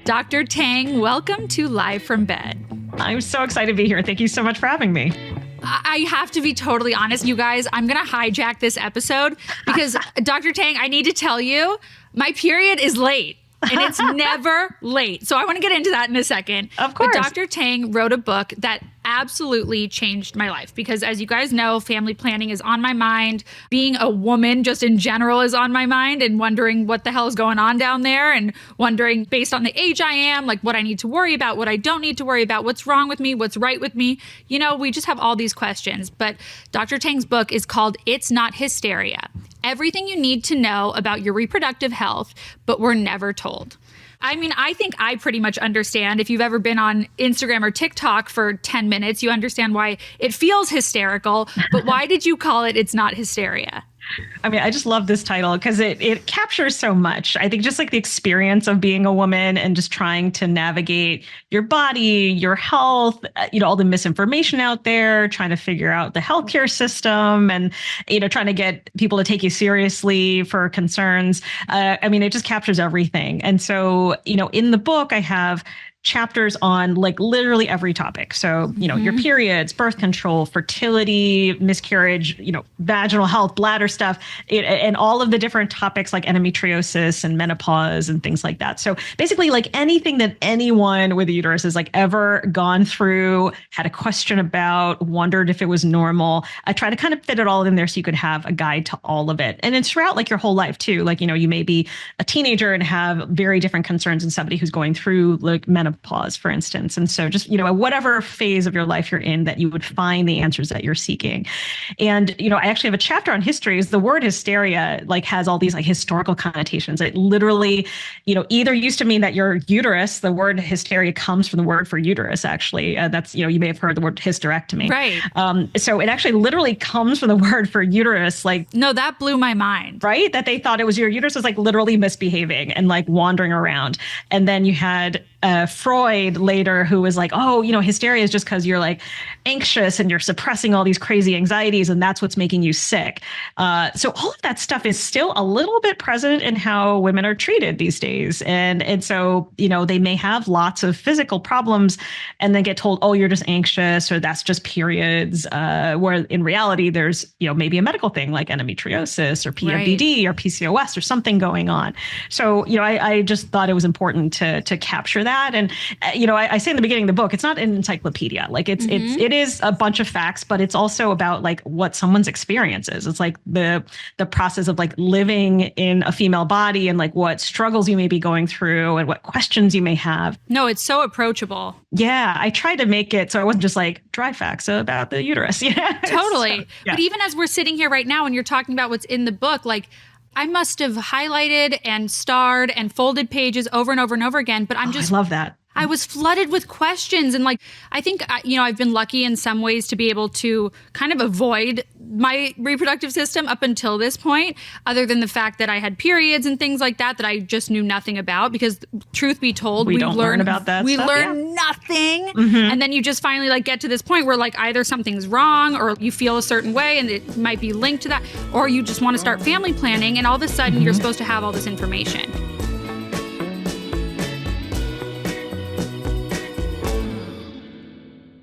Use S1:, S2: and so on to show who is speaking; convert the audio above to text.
S1: Dr. Tang, welcome to Live from Bed.
S2: I'm so excited to be here. Thank you so much for having me.
S1: I have to be totally honest, you guys. I'm going to hijack this episode because, Dr. Tang, I need to tell you, my period is late. And it's never late. So I want to get into that in a second.
S2: Of course.
S1: But Dr. Tang wrote a book that absolutely changed my life because, as you guys know, family planning is on my mind. Being a woman just in general is on my mind, and wondering what the hell is going on down there, and wondering, based on the age I am, like what I need to worry about, what I don't need to worry about, what's wrong with me, what's right with me. You know, we just have all these questions. But Dr. Tang's book is called It's Not Hysteria. Everything you need to know about your reproductive health, but we're never told. I mean, I think I pretty much understand. If you've ever been on Instagram or TikTok for 10 minutes, you understand why it feels hysterical. But why did you call it It's Not Hysteria?
S2: I mean, I just love this title because it captures so much. I think just like the experience of being a woman and just trying to navigate your body, your health, all the misinformation out there, trying to figure out the healthcare system and, trying to get people to take you seriously for concerns. I mean, it just captures everything. And so, in the book, I have chapters on like literally every topic. So, your periods, birth control, fertility, miscarriage, vaginal health, bladder stuff, and all of the different topics like endometriosis and menopause and things like that. So basically like anything that anyone with a uterus has like ever gone through, had a question about, wondered if it was normal. I try to kind of fit it all in there so you could have a guide to all of it. And it's throughout like your whole life too. Like, you may be a teenager and have very different concerns than somebody who's going through like menopause, for instance. And so just, whatever phase of your life you're in, that you would find the answers that you're seeking. And, I actually have a chapter on history. Is the word hysteria like has all these like historical connotations. It literally, either used to mean that your uterus, the word hysteria comes from the word for uterus, actually. That's, you may have heard the word hysterectomy.
S1: Right.
S2: So it actually literally comes from the word for uterus. Like,
S1: no, that blew my mind.
S2: Right? That they thought it was your uterus was like literally misbehaving and like wandering around. And then you had Freud later, who was like, oh, hysteria is just because you're like anxious and you're suppressing all these crazy anxieties and that's what's making you sick. So all of that stuff is still a little bit present in how women are treated these days. And so, they may have lots of physical problems and then get told, oh, you're just anxious or that's just periods. Where in reality, there's, maybe a medical thing like endometriosis or PMDD or PCOS or something going on. So, I just thought it was important to capture that. And, I say in the beginning of the book, it's not an encyclopedia. Like it is a bunch of facts, but it's also about like what someone's experience is. It's like the process of like living in a female body and like what struggles you may be going through and what questions you may have.
S1: No, it's so approachable.
S2: Yeah. I tried to make it so I wasn't just like dry facts about the uterus. Yeah.
S1: Totally.
S2: So, yeah.
S1: But even as we're sitting here right now and you're talking about what's in the book, like I must have highlighted and starred and folded pages over and over and over again, but I
S2: love that.
S1: I was flooded with questions. And like, I think, I've been lucky in some ways to be able to kind of avoid my reproductive system up until this point, other than the fact that I had periods and things like that I just knew nothing about, because truth be told,
S2: we don't learn about that
S1: we
S2: stuff.
S1: learn nothing. And then you just finally like get to this point where like either something's wrong or you feel a certain way and it might be linked to that, or you just want to start family planning and all of a sudden you're supposed to have all this information.